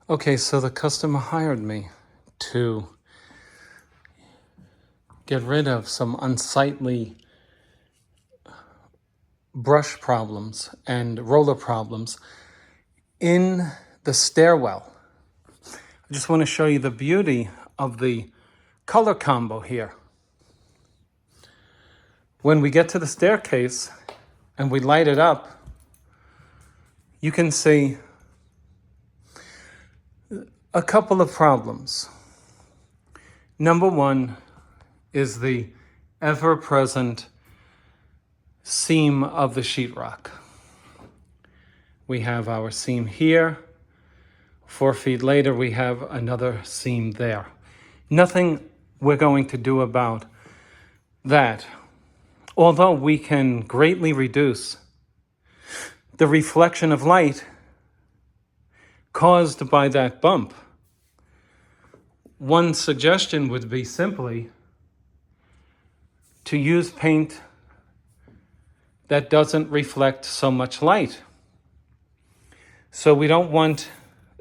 Okay, so the customer hired me to get rid of some unsightly brush problems and roller problems in the stairwell. I just want to show you the beauty of the color combo here. When we get to the staircase and we light it up, you can see a couple of problems. Number one is the ever-present seam of the sheetrock. We have our seam here. 4 feet later, we have another seam there. Nothing we're going to do about that. Although we can greatly reduce the reflection of light caused by that bump. One suggestion would be simply to use paint that doesn't reflect so much light. So we don't want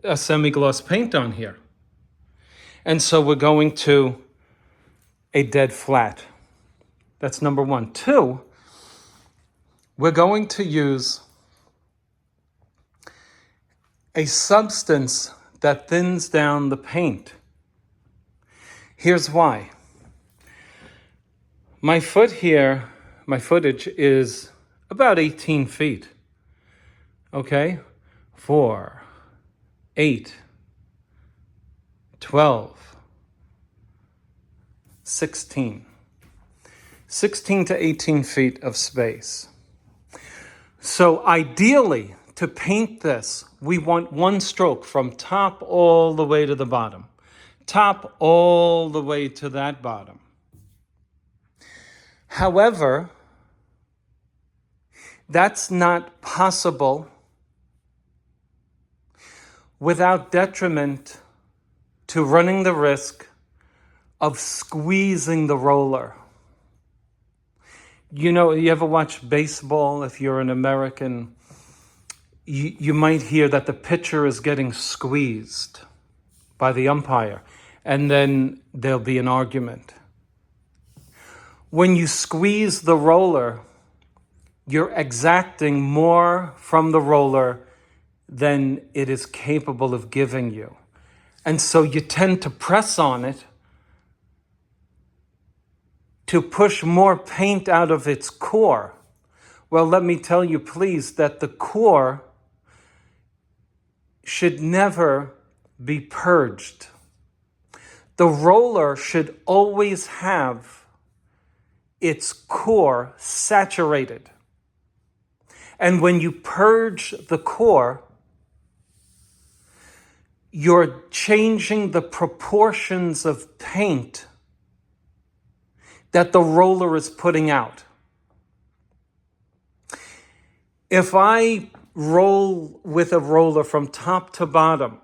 a semi-gloss paint on here. And so we're going to a dead flat. That's number one. Two, we're going to use a substance that thins down the paint. Here's why. My foot here, my footage is about 18 feet. Okay? 4, 8, 12, 16. 16 to 18 feet of space. So ideally, to paint this, we want one stroke from top all the way to the bottom. Top all the way to that bottom. However, that's not possible without detriment to running the risk of squeezing the roller. You know, you ever watch baseball? If you're an American, you might hear that the pitcher is getting squeezed by the umpire, and then there'll be an argument. When you squeeze the roller, you're exacting more from the roller than it is capable of giving you. And so you tend to press on it to push more paint out of its core. Well, let me tell you, please, that the core should never be purged. The roller should always have its core saturated. And when you purge the core, you're changing the proportions of paint that the roller is putting out. If I roll with a roller from top to bottom,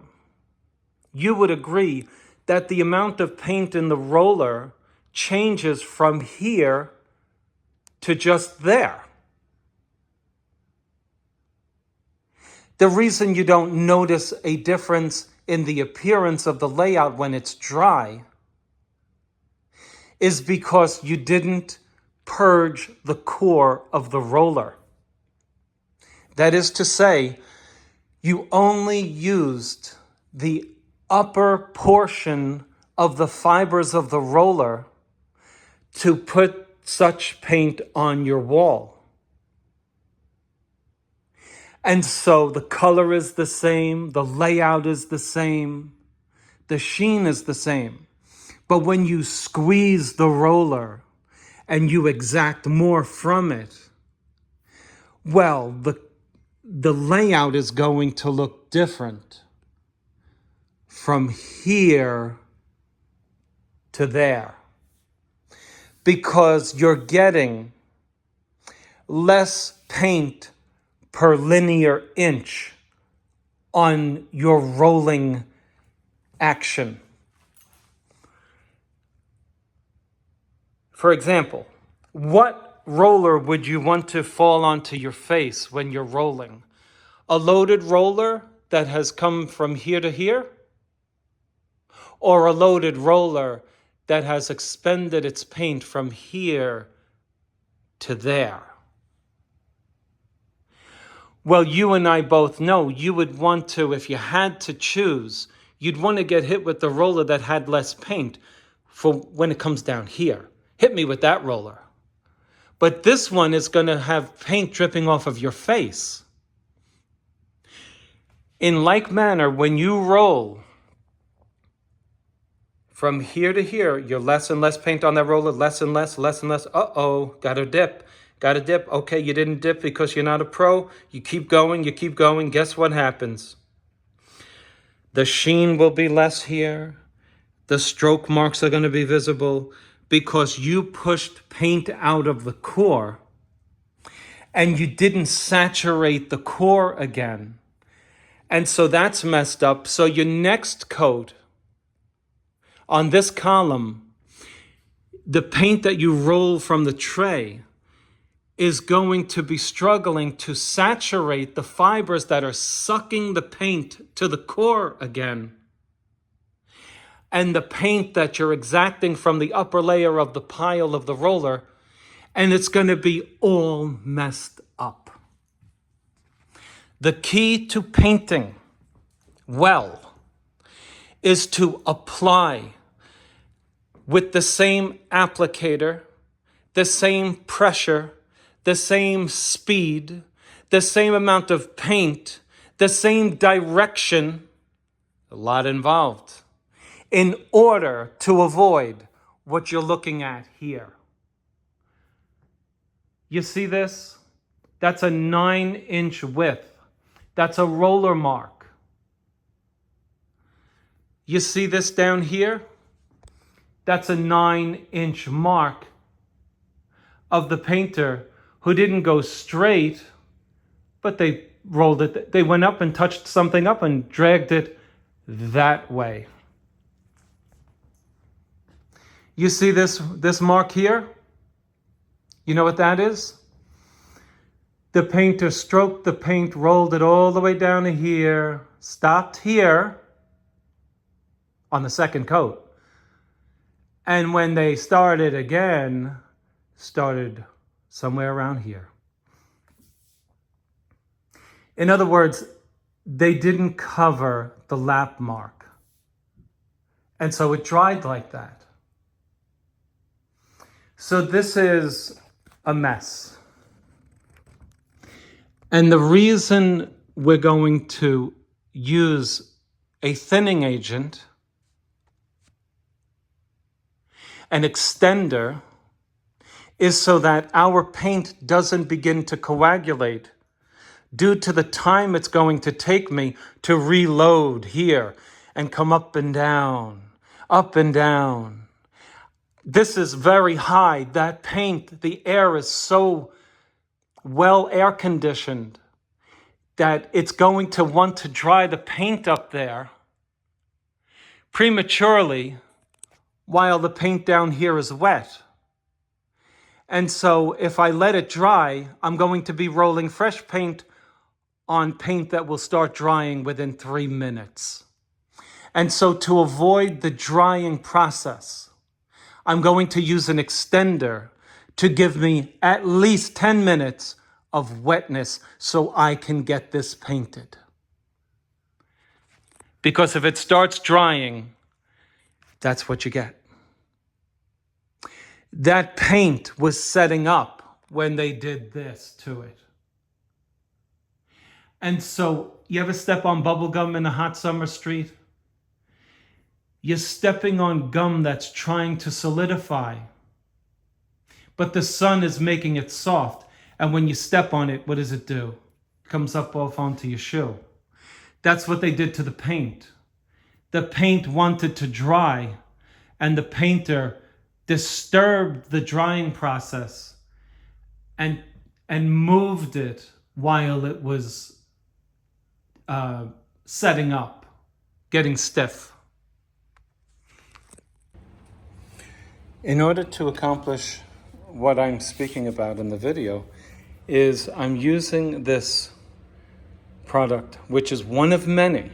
you would agree that the amount of paint in the roller changes from here to just there. The reason you don't notice a difference in the appearance of the layout when it's dry is because you didn't purge the core of the roller. That is to say, you only used the upper portion of the fibers of the roller to put such paint on your wall. And so the color is the same, the layout is the same, the sheen is the same. But when you squeeze the roller and you exact more from it, well, the layout is going to look different from here to there, because you're getting less paint per linear inch on your rolling action. For example, what roller would you want to fall onto your face when you're rolling? A loaded roller that has come from here to here, or a loaded roller that has expended its paint from here to there? Well, you and I both know you would want to, if you had to choose, you'd want to get hit with the roller that had less paint for when it comes down here. Hit me with that roller. But this one is going to have paint dripping off of your face. In like manner, when you roll from here to here, you're less and less paint on that roller, less and less, less and less. Uh-oh, got to dip. Got to dip. Okay, you didn't dip because you're not a pro. You keep going, you keep going. Guess what happens? The sheen will be less here. The stroke marks are going to be visible because you pushed paint out of the core and you didn't saturate the core again. And so that's messed up. So your next coat on this column, the paint that you roll from the tray is going to be struggling to saturate the fibers that are sucking the paint to the core again. And the paint that you're exacting from the upper layer of the pile of the roller, and it's going to be all messed up. The key to painting well is to apply with the same applicator, the same pressure, the same speed, the same amount of paint, the same direction, a lot involved, in order to avoid what you're looking at here. You see this? That's a 9-inch width. That's a roller mark. You see this down here? That's a 9-inch mark of the painter who didn't go straight, but they rolled it. They went up and touched something up and dragged it that way. You see this mark here? You know what that is? The painter stroked the paint, rolled it all the way down to here, stopped here on the second coat. And when they started again, started somewhere around here. In other words, they didn't cover the lap mark. And so it dried like that. So this is a mess. And the reason we're going to use a thinning agent, an extender, is so that our paint doesn't begin to coagulate due to the time it's going to take me to reload here and come up and down, up and down. This is very high. That paint, the air is so well air conditioned that it's going to want to dry the paint up there prematurely while the paint down here is wet. And so if I let it dry, I'm going to be rolling fresh paint on paint that will start drying within 3 minutes. And so to avoid the drying process, I'm going to use an extender to give me at least 10 minutes of wetness so I can get this painted. Because if it starts drying, that's what you get. That paint was setting up when they did this to it. And so, you ever step on bubble gum in a hot summer street? You're stepping on gum that's trying to solidify, but the sun is making it soft. And when you step on it, what does it do? It comes up off onto your shoe. That's what they did to the paint. The paint wanted to dry, and the painter disturbed the drying process and moved it while it was setting up, getting stiff. In order to accomplish what I'm speaking about in the video, is I'm using this product, which is one of many.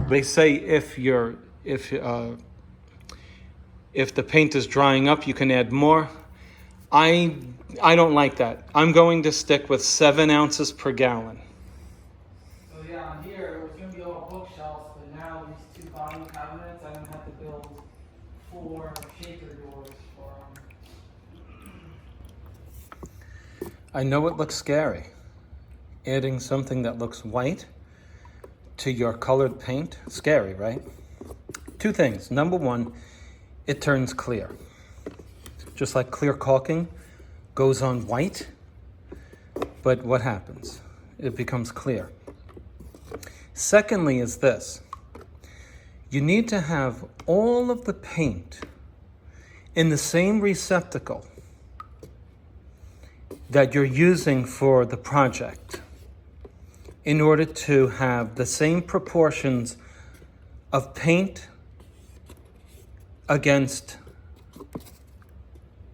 They say if the paint is drying up, you can add more. I don't like that. I'm going to stick with 7 ounces per gallon. So yeah, on here it was going to be all bookshelves, but now these 2 bottom cabinets, I'm going to have to build 4 shaker doors for them. I know it looks scary. Adding something that looks white to your colored paint, scary, right? 2 things. Number 1, it turns clear. Just like clear caulking goes on white, but what happens? It becomes clear. Secondly is this. You need to have all of the paint in the same receptacle that you're using for the project in order to have the same proportions of paint against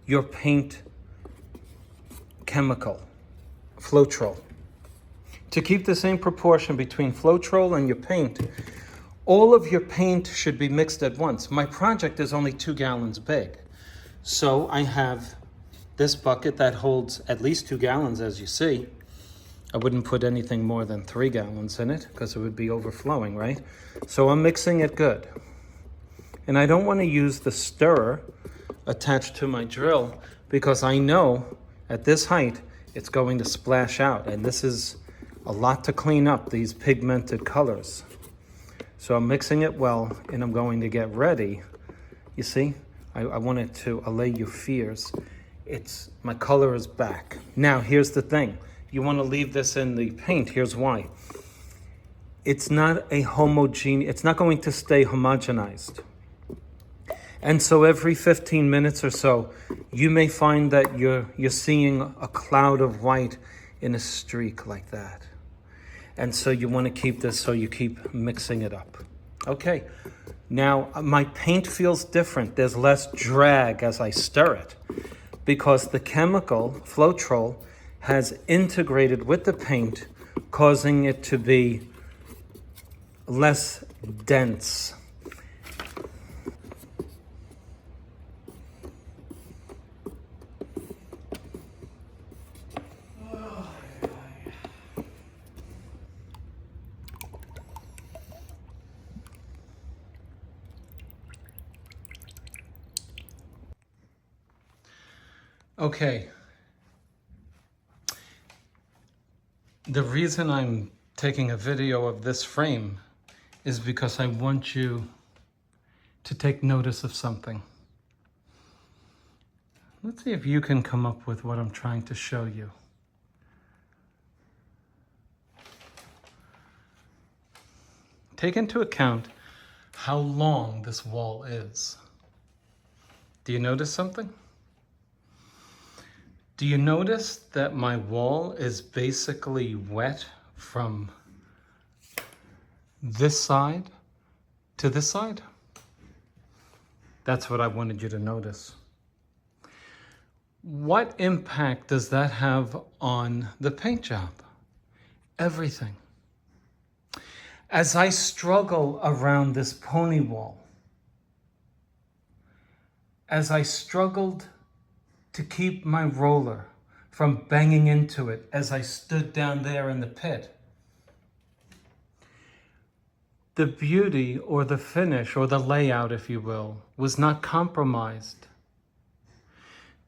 your paint chemical, Floetrol. To keep the same proportion between Floetrol and your paint, all of your paint should be mixed at once. My project is only 2 gallons big. So I have this bucket that holds at least 2 gallons, as you see. I wouldn't put anything more than 3 gallons in it because it would be overflowing, right? So I'm mixing it good. And I don't want to use the stirrer attached to my drill because I know at this height it's going to splash out, and this is a lot to clean up, these pigmented colors. So I'm mixing it well, and I'm going to get ready. You see, I wanted to allay your fears. My color is back. Now here's the thing, you want to leave this in the paint. Here's why. It's not it's not going to stay homogenized. And so every 15 minutes or so, you may find that you're seeing a cloud of white in a streak like that. And so you want to keep this, so you keep mixing it up. Okay, now my paint feels different. There's less drag as I stir it because the chemical, Floetrol, has integrated with the paint, causing it to be less dense. Okay. The reason I'm taking a video of this frame is because I want you to take notice of something. Let's see if you can come up with what I'm trying to show you. Take into account how long this wall is. Do you notice something? Do you notice that my wall is basically wet from this side to this side? That's what I wanted you to notice. What impact does that have on the paint job? Everything. As I struggle around this pony wall, as I struggled to keep my roller from banging into it as I stood down there in the pit, the beauty or the finish or the layout, if you will, was not compromised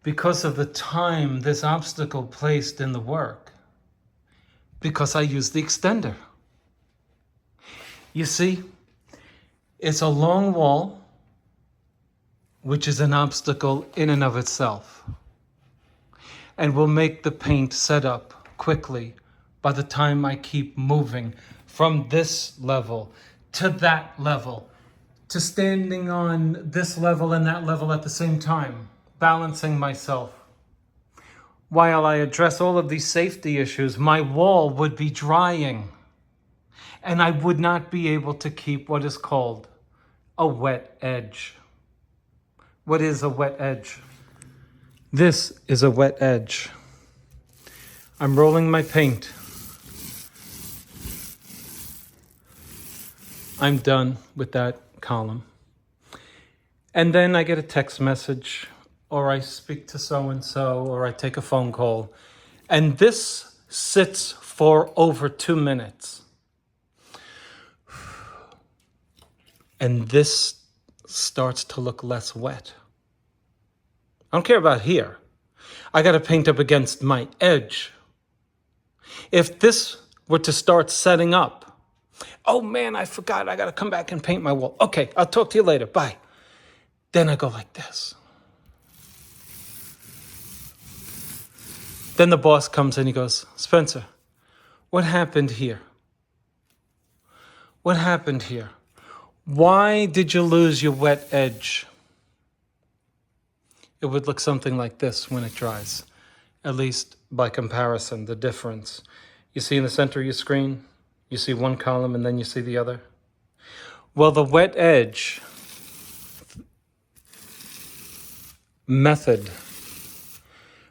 because of the time this obstacle placed in the work, because I used the extender. You see, it's a long wall, which is an obstacle in and of itself, and will make the paint set up quickly by the time I keep moving from this level to that level, to standing on this level and that level at the same time, balancing myself. While I address all of these safety issues, my wall would be drying, and I would not be able to keep what is called a wet edge. What is a wet edge? This is a wet edge. I'm rolling my paint. I'm done with that column. And then I get a text message, or I speak to so-and-so, or I take a phone call. And this sits for over 2 minutes. And this starts to look less wet. I don't care about here. I got to paint up against my edge. If this were to start setting up, oh man, I forgot, I got to come back and paint my wall. Okay, I'll talk to you later, bye. Then I go like this. Then the boss comes in, he goes, Spencer, what happened here? What happened here? Why did you lose your wet edge? It would look something like this when it dries, at least by comparison, the difference. You see in the center of your screen, you see one column and then you see the other. Well, the wet edge method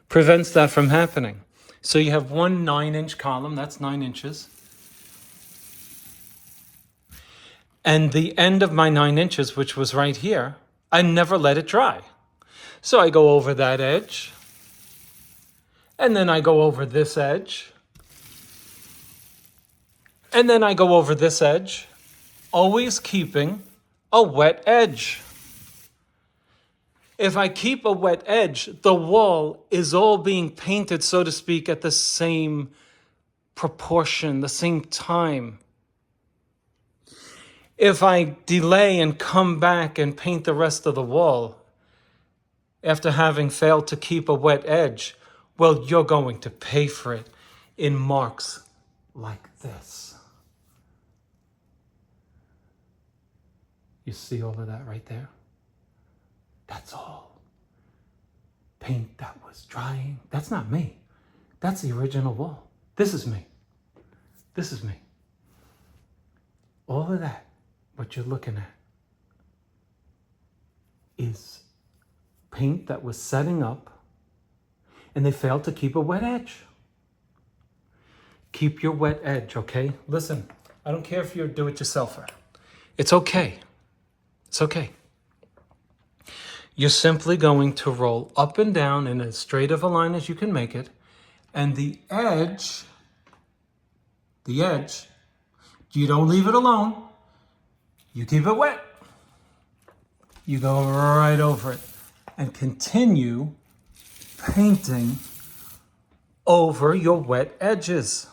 prevents that from happening. So you have one 9-inch column, that's 9 inches. And the end of my 9 inches, which was right here, I never let it dry. So I go over that edge, and then I go over this edge, and then I go over this edge, always keeping a wet edge. If I keep a wet edge, the wall is all being painted, so to speak, at the same proportion, the same time. If I delay and come back and paint the rest of the wall after having failed to keep a wet edge, well, you're going to pay for it in marks like this. You see all of that right there? That's all. Paint that was drying. That's not me. That's the original wall. This is me. This is me. All of that, what you're looking at, is paint that was setting up and they failed to keep a wet edge. Keep your wet edge, okay? Listen, I don't care if you're a do-it-yourselfer. It's okay. It's okay. You're simply going to roll up and down in as straight of a line as you can make it. And the edge, you don't leave it alone. You keep it wet. You go right over it and continue painting over your wet edges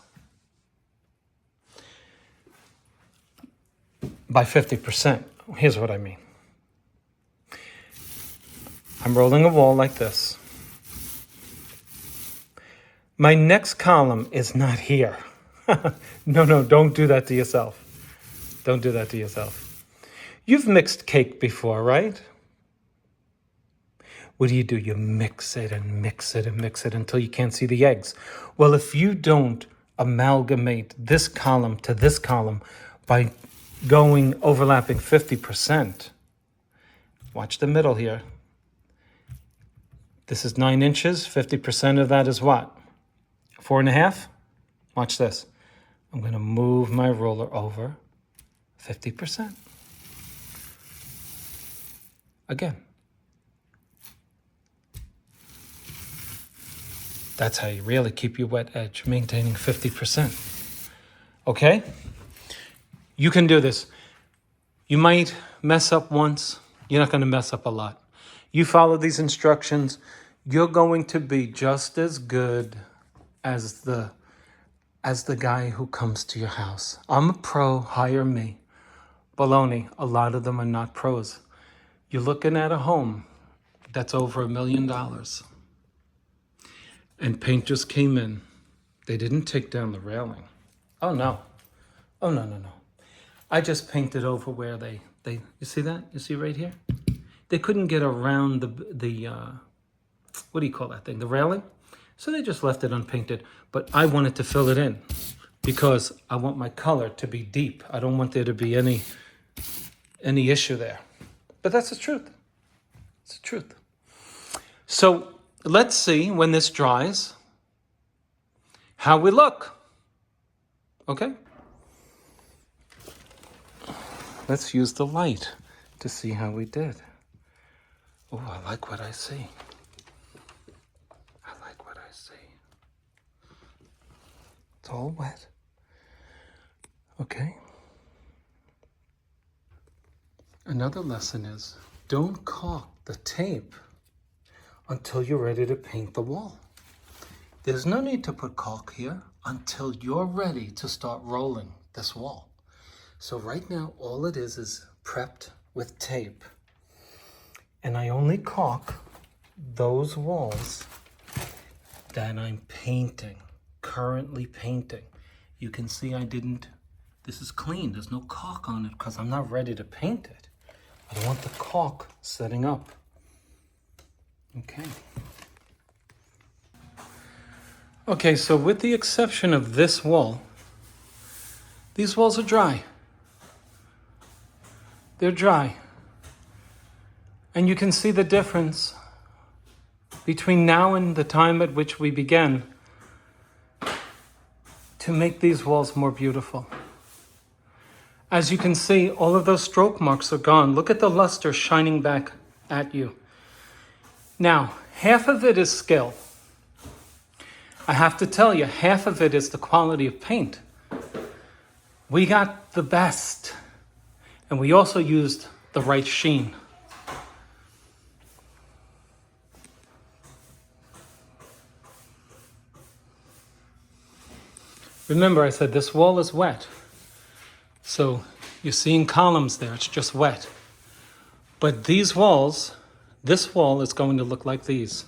by 50%. Here's what I mean. I'm rolling a wall like this. My next column is not here. No, don't do that to yourself. Don't do that to yourself. You've mixed cake before, right? What do? You mix it and mix it and mix it until you can't see the eggs. Well, if you don't amalgamate this column to this column by overlapping 50%, watch the middle here. This is 9 inches. 50% of that is what? 4.5? Watch this. I'm going to move my roller over 50%. Again. That's how you really keep your wet edge, maintaining 50%. Okay? You can do this. You might mess up once. You're not going to mess up a lot. You follow these instructions, you're going to be just as good as the guy who comes to your house. I'm a pro, hire me. Baloney, a lot of them are not pros. You're looking at a home that's over $1 million. And paint just came in. They didn't take down the railing. Oh no. No. I just painted over where they you see that? You see right here? They couldn't get around the what do you call that thing? The railing? So they just left it unpainted. But I wanted to fill it in because I want my color to be deep. I don't want there to be any issue there. But that's the truth. It's the truth. So let's see when this dries how we look. Okay? let's use the light to see how we did. Oh, I like what I see. I like what I see. It's all wet. Okay. Another lesson is don't caulk the tape until you're ready to paint the wall. There's no need to put caulk here until you're ready to start rolling this wall. So right now, all it is prepped with tape. And I only caulk those walls that I'm painting, currently painting. You can see this is clean. There's no caulk on it because I'm not ready to paint it. I don't want the caulk setting up. Okay. Okay, so with the exception of this wall, these walls are dry. They're dry. And you can see the difference between now and the time at which we began to make these walls more beautiful. As you can see, all of those stroke marks are gone. Look at the luster shining back at you. Now, half of it is skill. I have to tell you, half of it is the quality of paint. We got the best, and we also used the right sheen. Remember, I said this wall is wet. So you're seeing columns there, it's just wet. But these walls, this wall is going to look like these.